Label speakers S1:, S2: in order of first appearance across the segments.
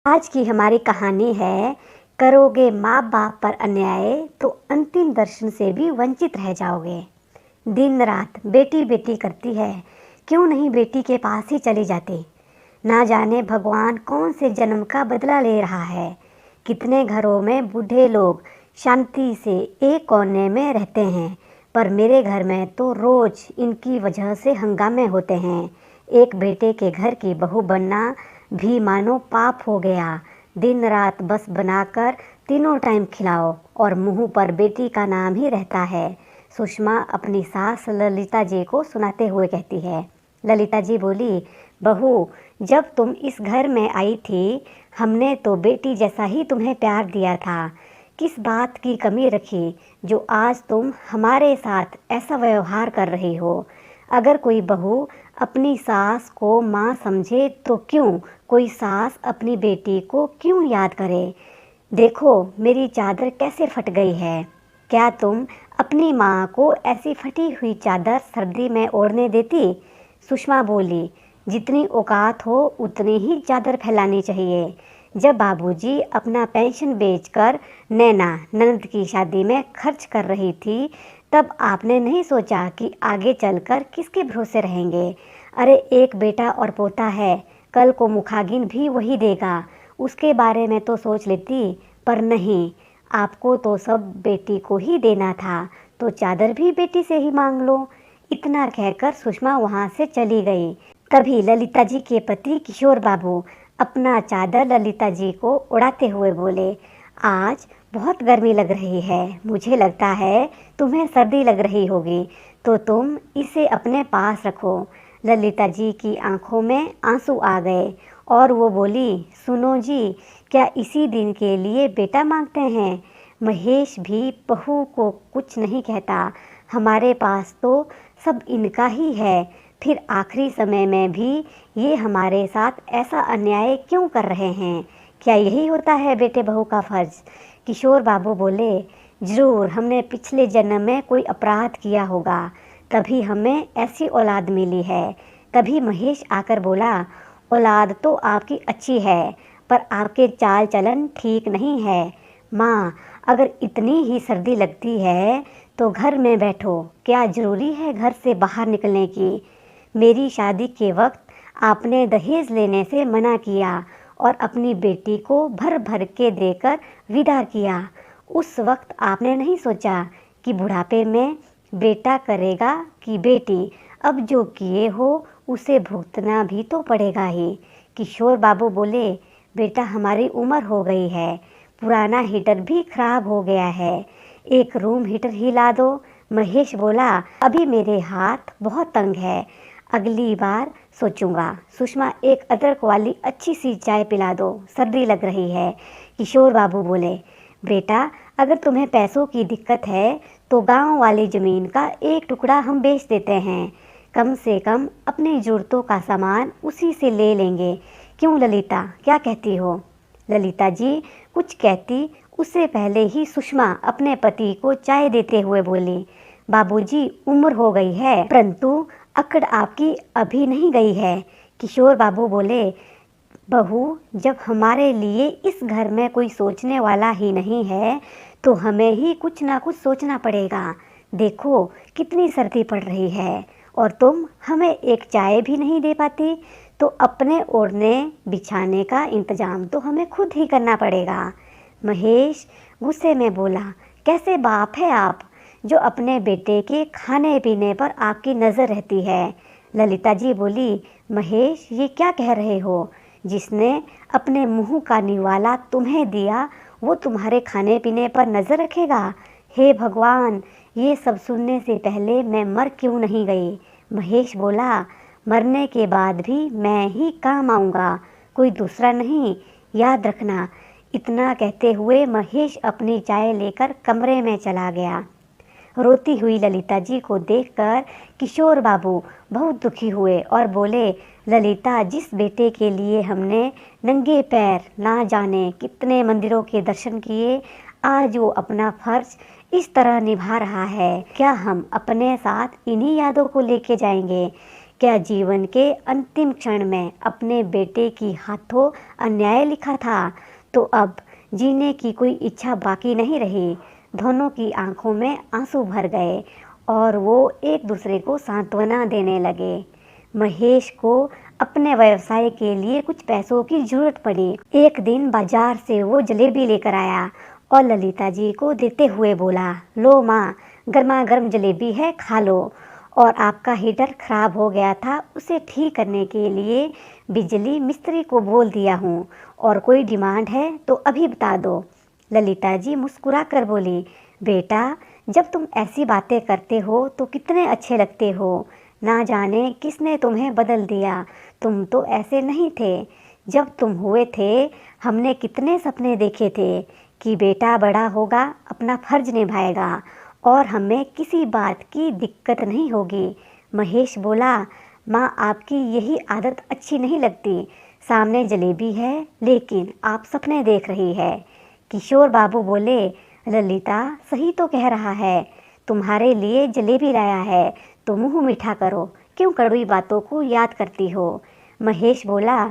S1: आज की हमारी कहानी है, करोगे माँ बाप पर अन्याय तो अंतिम दर्शन से भी वंचित रह जाओगे। दिन रात बेटी बेटी करती है, क्यों नहीं बेटी के पास ही चली जाती। ना जाने भगवान कौन से जन्म का बदला ले रहा है। कितने घरों में बूढ़े लोग शांति से एक कोने में रहते हैं, पर मेरे घर में तो रोज इनकी वजह से हंगामे होते हैं। एक बेटे के घर की बहू बनना भी मानो पाप हो गया। दिन रात बस बनाकर तीनों टाइम खिलाओ और मुंह पर बेटी का नाम ही रहता है। सुषमा अपनी सास ललिता जी को सुनाते हुए कहती है। ललिता जी बोली, बहू, जब तुम इस घर में आई थी, हमने तो बेटी जैसा ही तुम्हें प्यार दिया था। किस बात की कमी रखी जो आज तुम हमारे साथ ऐसा व्यवहार कर रही हो। अगर कोई बहू अपनी सास को माँ समझे तो क्यों कोई सास अपनी बेटी को क्यों याद करे। देखो मेरी चादर कैसे फट गई है। क्या तुम अपनी माँ को ऐसी फटी हुई चादर सर्दी में ओढ़ने देती। सुषमा बोली, जितनी औकात हो उतनी ही चादर फैलानी चाहिए। जब बाबूजी अपना पेंशन बेचकर नैना ननद की शादी में खर्च कर रही थी, तब आपने नहीं सोचा कि आगे चलकर किसके भरोसे रहेंगे। अरे एक बेटा और पोता है, कल को मुखागिन भी वही देगा, उसके बारे में तो सोच लेती। पर नहीं, आपको तो सब बेटी को ही देना था, तो चादर भी बेटी से ही मांग लो। इतना कहकर सुषमा वहाँ से चली गई। तभी ललिता जी के पति किशोर बाबू अपना चादर ललिता जी को उड़ाते हुए बोले, आज बहुत गर्मी लग रही है, मुझे लगता है तुम्हें सर्दी लग रही होगी, तो तुम इसे अपने पास रखो। ललिता जी की आंखों में आंसू आ गए और वो बोली, सुनो जी, क्या इसी दिन के लिए बेटा मांगते हैं। महेश भी बहू को कुछ नहीं कहता, हमारे पास तो सब इनका ही है, फिर आखिरी समय में भी ये हमारे साथ ऐसा अन्याय क्यों कर रहे हैं। क्या यही होता है बेटे बहू का फर्ज। किशोर बाबू बोले, जरूर हमने पिछले जन्म में कोई अपराध किया होगा, तभी हमें ऐसी औलाद मिली है। तभी महेश आकर बोला, औलाद तो आपकी अच्छी है, पर आपके चाल चलन ठीक नहीं है। माँ, अगर इतनी ही सर्दी लगती है तो घर में बैठो, क्या ज़रूरी है घर से बाहर निकलने की। मेरी शादी के वक्त आपने दहेज लेने से मना किया और अपनी बेटी को भर भर के देकर विदा किया। उस वक्त आपने नहीं सोचा कि बुढ़ापे में बेटा करेगा कि बेटी। अब जो किए हो उसे भुगतना भी तो पड़ेगा ही। किशोर बाबू बोले, बेटा हमारी उम्र हो गई है, पुराना हीटर भी खराब हो गया है, एक रूम हीटर ही ला दो। महेश बोला, अभी मेरे हाथ बहुत तंग है, अगली बार सोचूंगा। सुषमा, एक अदरक वाली अच्छी सी चाय पिला दो, सर्दी लग रही है। किशोर बाबू बोले, बेटा अगर तुम्हें पैसों की दिक्कत है तो गांव वाली ज़मीन का एक टुकड़ा हम बेच देते हैं, कम से कम अपनी ज़रूरतों का सामान उसी से ले लेंगे। क्यों ललिता, क्या कहती हो। ललिता जी कुछ कहती उससे पहले ही सुषमा अपने पति को चाय देते हुए बोली, बाबूजी उम्र हो गई है, परंतु अकड़ आपकी अभी नहीं गई है। किशोर बाबू बोले, बहू, जब हमारे लिए इस घर में कोई सोचने वाला ही नहीं है तो हमें ही कुछ ना कुछ सोचना पड़ेगा। देखो कितनी सर्दी पड़ रही है और तुम हमें एक चाय भी नहीं दे पाती, तो अपने ओढ़ने बिछाने का इंतज़ाम तो हमें खुद ही करना पड़ेगा। महेश गुस्से में बोला, कैसे बाप है आप जो अपने बेटे के खाने पीने पर आपकी नज़र रहती है। ललिता जी बोली, महेश ये क्या कह रहे हो, जिसने अपने मुंह का निवाला तुम्हें दिया वो तुम्हारे खाने पीने पर नज़र रखेगा। हे भगवान, ये सब सुनने से पहले मैं मर क्यों नहीं गई। महेश बोला, मरने के बाद भी मैं ही काम आऊँगा, कोई दूसरा नहीं, याद रखना। इतना कहते हुए महेश अपनी चाय लेकर कमरे में चला गया। रोती हुई ललिता जी को देखकर किशोर बाबू बहुत दुखी हुए और बोले, ललिता, जिस बेटे के लिए हमने नंगे पैर ना जाने कितने मंदिरों के दर्शन किए, आज वो अपना फर्ज इस तरह निभा रहा है। क्या हम अपने साथ इन्हीं यादों को लेके जाएंगे। क्या जीवन के अंतिम क्षण में अपने बेटे की हाथों अन्याय लिखा था, तो अब जीने की कोई इच्छा बाकी नहीं रही। दोनों की आंखों में आंसू भर गए और वो एक दूसरे को सांत्वना देने लगे। महेश को अपने व्यवसाय के लिए कुछ पैसों की जरूरत पड़ी। एक दिन बाजार से वो जलेबी लेकर आया और ललिता जी को देते हुए बोला, लो माँ, गर्मा गर्म जलेबी है, खा लो। और आपका हीटर खराब हो गया था, उसे ठीक करने के लिए बिजली मिस्त्री को बोल दिया हूँ, और कोई डिमांड है तो अभी बता दो। ललिता जी मुस्कुरा कर बोली, बेटा, जब तुम ऐसी बातें करते हो तो कितने अच्छे लगते हो। ना जाने किसने तुम्हें बदल दिया, तुम तो ऐसे नहीं थे। जब तुम हुए थे हमने कितने सपने देखे थे कि बेटा बड़ा होगा, अपना फर्ज निभाएगा और हमें किसी बात की दिक्कत नहीं होगी। महेश बोला, माँ, आपकी यही आदत अच्छी नहीं लगती। सामने जलेबी है लेकिन आप सपने देख रही है। किशोर बाबू बोले, ललिता सही तो कह रहा है, तुम्हारे लिए जलेबी लाया है तो मुंह मीठा करो, क्यों कड़वी बातों को याद करती हो। महेश बोला,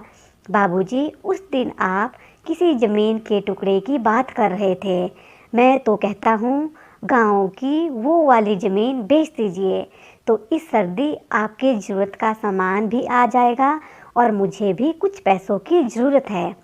S1: बाबूजी, उस दिन आप किसी ज़मीन के टुकड़े की बात कर रहे थे। मैं तो कहता हूँ गांव की वो वाली ज़मीन बेच दीजिए, तो इस सर्दी आपके ज़रूरत का सामान भी आ जाएगा और मुझे भी कुछ पैसों की ज़रूरत है।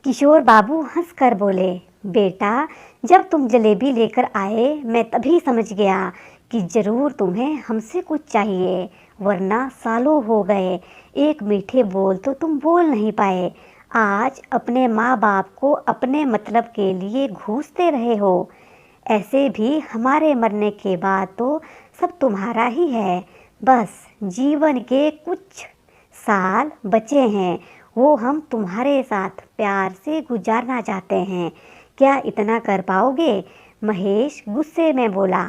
S1: किशोर बाबू हंसकर बोले, बेटा, जब तुम जलेबी लेकर आए मैं तभी समझ गया कि ज़रूर तुम्हें हमसे कुछ चाहिए, वरना सालों हो गए एक मीठे बोल तो तुम बोल नहीं पाए। आज अपने माँ बाप को अपने मतलब के लिए घूसते रहे हो। ऐसे भी हमारे मरने के बाद तो सब तुम्हारा ही है। बस जीवन के कुछ साल बचे हैं, वो हम तुम्हारे साथ प्यार से गुजारना चाहते हैं। क्या इतना कर पाओगे? महेश गुस्से में बोला,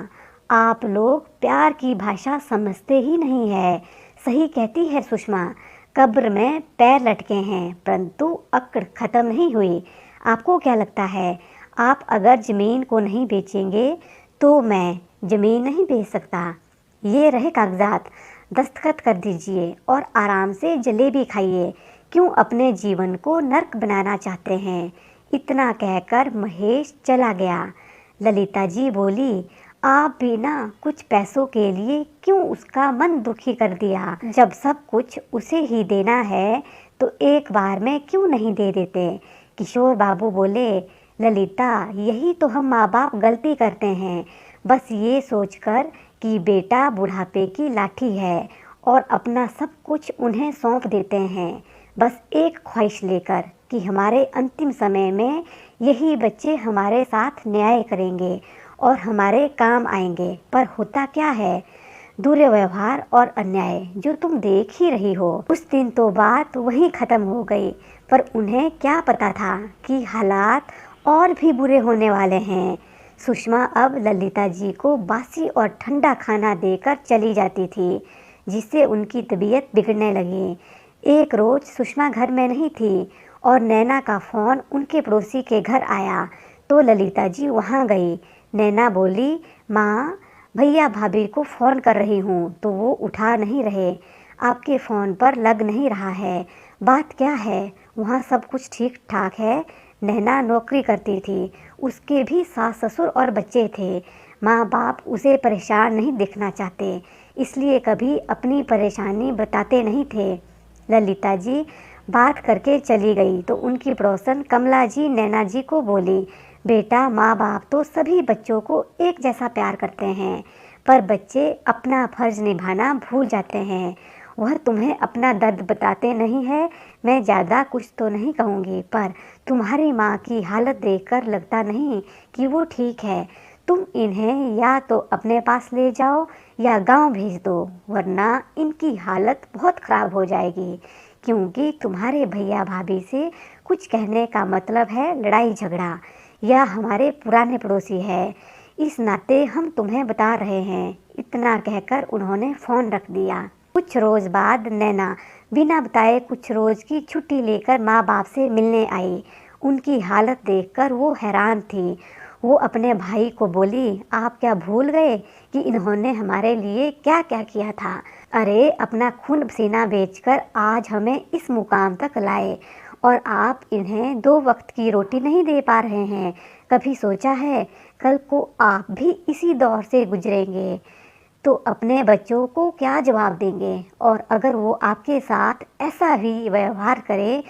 S1: आप लोग प्यार की भाषा समझते ही नहीं है। सही कहती है सुषमा, कब्र में पैर लटके हैं परंतु अक्ड़ खत्म नहीं हुई। आपको क्या लगता है, आप अगर ज़मीन को नहीं बेचेंगे तो मैं ज़मीन नहीं बेच सकता? ये रहे कागजात, दस्तखत कर दीजिए और आराम से जलेबी खाइए। क्यों अपने जीवन को नर्क बनाना चाहते हैं? इतना कहकर महेश चला गया। ललिता जी बोली, आप भी ना कुछ पैसों के लिए क्यों उसका मन दुखी कर दिया? जब सब कुछ उसे ही देना है तो एक बार में क्यों नहीं दे देते? किशोर बाबू बोले, ललिता, यही तो हम माँ बाप गलती करते हैं, बस ये सोचकर कि बेटा बुढ़ापे की लाठी है और अपना सब कुछ उन्हें सौंप देते हैं, बस एक ख्वाहिश लेकर कि हमारे अंतिम समय में यही बच्चे हमारे साथ न्याय करेंगे और हमारे काम आएंगे। पर होता क्या है, दुर्व्यवहार और अन्याय जो तुम देख ही रही हो। उस दिन तो बात वहीं ख़त्म हो गई, पर उन्हें क्या पता था कि हालात और भी बुरे होने वाले हैं। सुषमा अब ललिता जी को बासी और ठंडा खाना देकर चली जाती थी, जिससे उनकी तबीयत बिगड़ने लगी। एक रोज़ सुषमा घर में नहीं थी और नैना का फ़ोन उनके पड़ोसी के घर आया तो ललिता जी वहाँ गई। नैना बोली, माँ, भैया भाभी को फ़ोन कर रही हूँ तो वो उठा नहीं रहे, आपके फ़ोन पर लग नहीं रहा है, बात क्या है? वहाँ सब कुछ ठीक ठाक है? नैना नौकरी करती थी, उसके भी सास ससुर और बच्चे थे। माँ बाप उसे परेशान नहीं देखना चाहते, इसलिए कभी अपनी परेशानी बताते नहीं थे। ललिता जी बात करके चली गई तो उनकी पड़ोसन कमला जी नैना जी को बोली, बेटा, माँ बाप तो सभी बच्चों को एक जैसा प्यार करते हैं, पर बच्चे अपना फर्ज निभाना भूल जाते हैं। वह तुम्हें अपना दर्द बताते नहीं है। मैं ज़्यादा कुछ तो नहीं कहूँगी, पर तुम्हारी माँ की हालत देखकर लगता नहीं कि वो ठीक है। तुम इन्हें या तो अपने पास ले जाओ या गांव भेज दो, वरना इनकी हालत बहुत ख़राब हो जाएगी, क्योंकि तुम्हारे भैया भाभी से कुछ कहने का मतलब है लड़ाई झगड़ा, या हमारे पुराने पड़ोसी है, इस नाते हम तुम्हें बता रहे हैं। इतना कहकर उन्होंने फ़ोन रख दिया। कुछ रोज़ बाद नैना बिना बताए कुछ रोज़ की छुट्टी लेकर माँ बाप से मिलने आई। उनकी हालत देखकर वो हैरान थी। वो अपने भाई को बोली, आप क्या भूल गए कि इन्होंने हमारे लिए क्या क्या किया था। अरे अपना खून पसीना बेचकर आज हमें इस मुकाम तक लाए और आप इन्हें 2 वक्त की रोटी नहीं दे पा रहे हैं। कभी सोचा है कल को आप भी इसी दौर से गुजरेंगे तो अपने बच्चों को क्या जवाब देंगे? और अगर वो आपके साथ ऐसा ही व्यवहार करे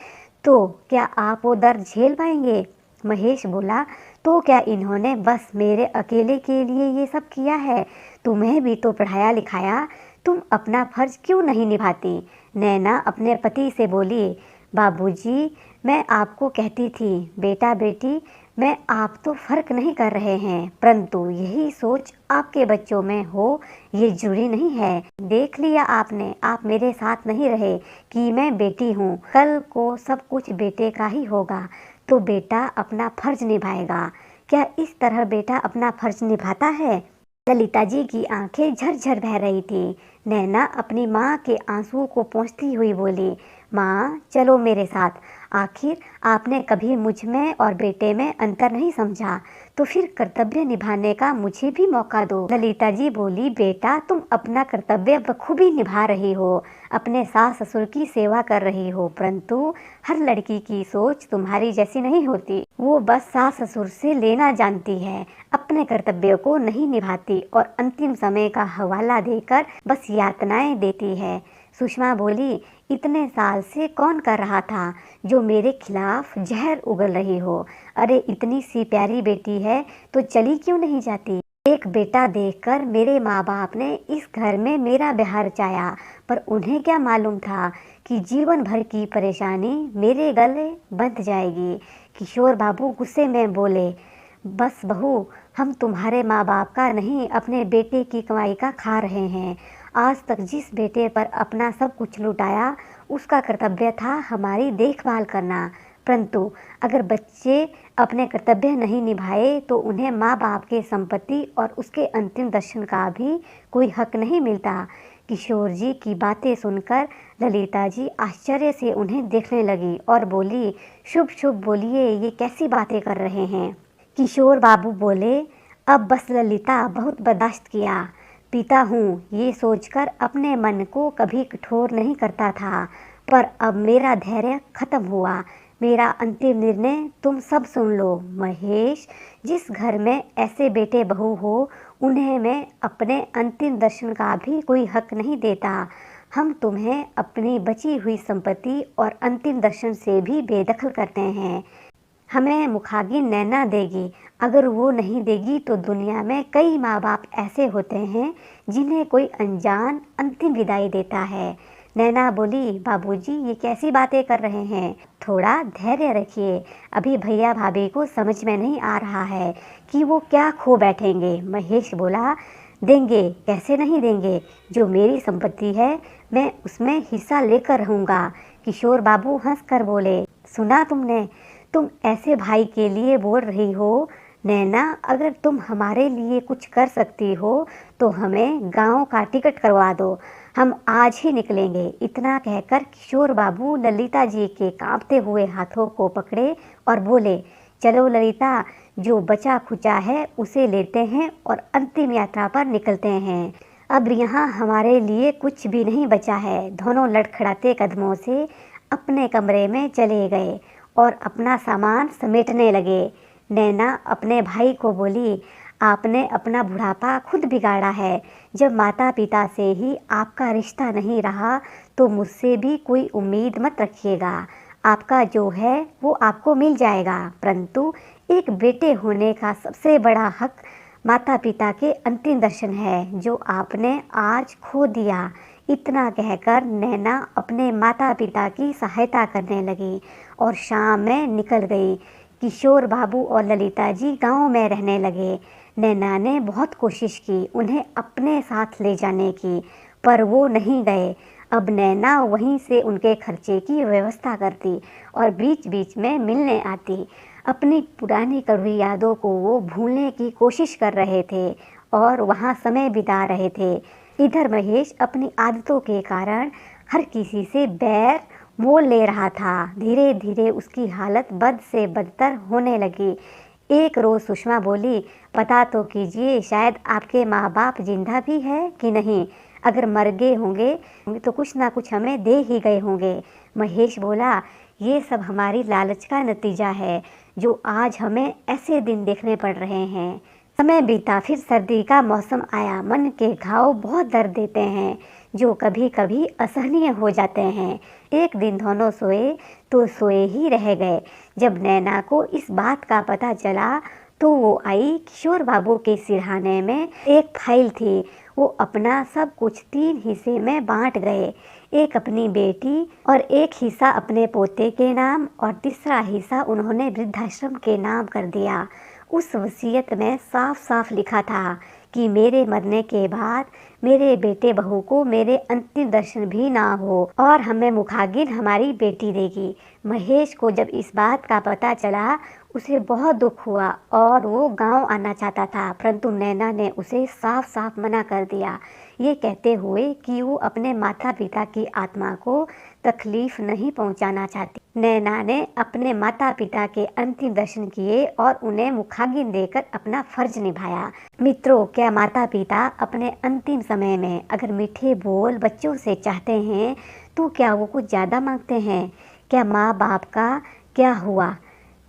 S1: तो क्या आप वो दर्द झेल पाएंगे? महेश बोला, तो क्या इन्होंने बस मेरे अकेले के लिए ये सब किया है? तुम्हें भी तो पढ़ाया लिखाया, तुम अपना फर्ज क्यों नहीं निभाती? नैना अपने पति से बोली, बाबूजी, मैं आपको कहती थी बेटा बेटी मैं आप तो फर्क नहीं कर रहे हैं, परंतु यही सोच आपके बच्चों में हो ये जरूरी नहीं है। देख लिया आपने, आप मेरे साथ नहीं रहे कि मैं बेटी हूँ, कल को सब कुछ बेटे का ही होगा तो बेटा अपना फर्ज निभाएगा। क्या इस तरह बेटा अपना फर्ज निभाता है? ललिता जी की आंखें झरझर बह रही थी। नैना अपनी माँ के आंसुओं को पोंछती हुई बोली, माँ चलो मेरे साथ, आखिर आपने कभी मुझ में और बेटे में अंतर नहीं समझा, तो फिर कर्तव्य निभाने का मुझे भी मौका दो। ललिता जी बोली, बेटा तुम अपना कर्तव्य बखूबी निभा रही हो, अपने सास ससुर की सेवा कर रही हो, परंतु हर लड़की की सोच तुम्हारी जैसी नहीं होती। वो बस सास ससुर से लेना जानती है, अपने कर्तव्य को नहीं निभाती और अंतिम समय का हवाला देकर बस यातनाएं देती है। सुषमा बोली, इतने साल से कौन कर रहा था जो मेरे खिलाफ जहर उगल रही हो? अरे इतनी सी प्यारी बेटी है तो चली क्यों नहीं जाती? एक बेटा देखकर मेरे माँ बाप ने इस घर में मेरा ब्याह रचाया, पर उन्हें क्या मालूम था कि जीवन भर की परेशानी मेरे गले बंध जाएगी। किशोर बाबू गुस्से में बोले, बस बहू, हम तुम्हारे माँ बाप का नहीं अपने बेटे की कमाई का खा रहे हैं। आज तक जिस बेटे पर अपना सब कुछ लुटाया उसका कर्तव्य था हमारी देखभाल करना, परंतु अगर बच्चे अपने कर्तव्य नहीं निभाए तो उन्हें माँ बाप के संपत्ति और उसके अंतिम दर्शन का भी कोई हक नहीं मिलता। किशोर जी की बातें सुनकर ललिता जी आश्चर्य से उन्हें देखने लगी और बोली, शुभ शुभ बोलिए, ये कैसी बातें कर रहे हैं? किशोर बाबू बोले, अब बस ललिता, बहुत बर्दाश्त किया। पिता हूँ ये सोचकर अपने मन को कभी कठोर नहीं करता था, पर अब मेरा धैर्य खत्म हुआ। मेरा अंतिम निर्णय तुम सब सुन लो। महेश, जिस घर में ऐसे बेटे बहू हो उन्हें मैं अपने अंतिम दर्शन का भी कोई हक नहीं देता। हम तुम्हें अपनी बची हुई संपत्ति और अंतिम दर्शन से भी बेदखल करते हैं। हमें मुखाग्नि नैना देगी, अगर वो नहीं देगी तो दुनिया में कई माँ बाप ऐसे होते हैं जिन्हें कोई अनजान अंतिम विदाई देता है। नैना बोली, बाबूजी ये कैसी बातें कर रहे हैं? थोड़ा धैर्य रखिए, अभी भैया भाभी को समझ में नहीं आ रहा है कि वो क्या खो बैठेंगे। महेश बोला, देंगे, कैसे नहीं देंगे? जो मेरी संपत्ति है मैं उसमें हिस्सा लेकर रहूँगा। किशोर बाबू हंस कर बोले, सुना तुमने, तुम ऐसे भाई के लिए बोल रही हो? नैना, अगर तुम हमारे लिए कुछ कर सकती हो तो हमें गांव का टिकट करवा दो, हम आज ही निकलेंगे। इतना कहकर किशोर बाबू ललिता जी के कांपते हुए हाथों को पकड़े और बोले, चलो ललिता, जो बचा खुचा है उसे लेते हैं और अंतिम यात्रा पर निकलते हैं। अब यहाँ हमारे लिए कुछ भी नहीं बचा है। दोनों लड़खड़ाते कदमों से अपने कमरे में चले गए और अपना सामान समेटने लगे। नैना अपने भाई को बोली, आपने अपना बुढ़ापा खुद बिगाड़ा है। जब माता पिता से ही आपका रिश्ता नहीं रहा तो मुझसे भी कोई उम्मीद मत रखिएगा। आपका जो है वो आपको मिल जाएगा, परंतु एक बेटे होने का सबसे बड़ा हक माता पिता के अंतिम दर्शन है, जो आपने आज खो दिया। इतना कहकर नैना अपने माता पिता की सहायता करने लगी और शाम में निकल गई। किशोर बाबू और ललिता जी गांव में रहने लगे। नैना ने बहुत कोशिश की उन्हें अपने साथ ले जाने की, पर वो नहीं गए। अब नैना वहीं से उनके खर्चे की व्यवस्था करती और बीच बीच में मिलने आती। अपनी पुरानी कड़वी यादों को वो भूलने की कोशिश कर रहे थे और वहाँ समय बिता रहे थे। इधर महेश अपनी आदतों के कारण हर किसी से बैर मोल ले रहा था। धीरे धीरे उसकी हालत बद से बदतर होने लगी। एक रोज़ सुषमा बोली, पता तो कीजिए, शायद आपके माँ बाप जिंदा भी है कि नहीं। अगर मर गए होंगे तो कुछ ना कुछ हमें दे ही गए होंगे। महेश बोला, ये सब हमारी लालच का नतीजा है जो आज हमें ऐसे दिन देखने पड़ रहे हैं। समय बीता, फिर सर्दी का मौसम आया। मन के घाव बहुत दर्द देते हैं जो कभी कभी असहनीय हो जाते हैं। एक दिन दोनों सोए तो सोए ही रह गए। जब नैना को इस बात का पता चला तो वो आई। किशोर बाबू के सिरहाने में एक फाइल थी। वो अपना सब कुछ 3 हिस्से में बांट गए, एक अपनी बेटी और एक हिस्सा अपने पोते के नाम और तीसरा हिस्सा उन्होंने वृद्धाश्रम के नाम कर दिया। उस वसीयत में साफ साफ लिखा था कि मेरे मरने के बाद मेरे बेटे बहू को मेरे अंतिम दर्शन भी ना हो और हमें मुखाग्नि हमारी बेटी देगी। महेश को जब इस बात का पता चला उसे बहुत दुख हुआ और वो गांव आना चाहता था, परंतु नैना ने उसे साफ साफ मना कर दिया, ये कहते हुए कि वो अपने माता पिता की आत्मा को तकलीफ नहीं पहुंचाना चाहती। नैना ने अपने माता पिता के अंतिम दर्शन किए और उन्हें मुखाग्नि देकर अपना फर्ज निभाया। मित्रों, क्या माता पिता अपने अंतिम समय में अगर मीठे बोल बच्चों से चाहते हैं तो क्या वो कुछ ज़्यादा मांगते हैं? क्या माँ बाप का क्या हुआ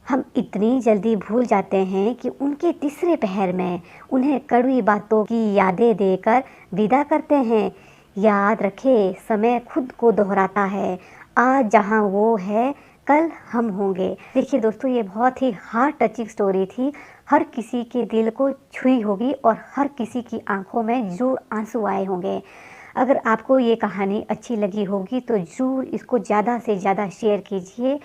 S1: हम इतनी जल्दी भूल जाते हैं कि उनके तीसरे पहर में उन्हें कड़वी बातों की यादें देकर विदा करते हैं। याद रखें, समय खुद को दोहराता है। आज जहाँ वो है कल हम होंगे। देखिए दोस्तों, ये बहुत ही हार्ट टचिंग स्टोरी थी। हर किसी के दिल को छुई होगी और हर किसी की आंखों में जरूर आंसू आए होंगे। अगर आपको ये कहानी अच्छी लगी होगी तो ज़रूर इसको ज़्यादा से ज़्यादा शेयर कीजिए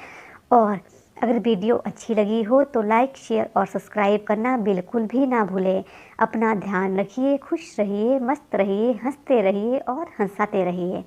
S1: और अगर वीडियो अच्छी लगी हो तो लाइक, शेयर और सब्सक्राइब करना बिल्कुल भी ना भूलें। अपना ध्यान रखिए, खुश रहिए, मस्त रहिए, हंसते रहिए और हंसाते रहिए।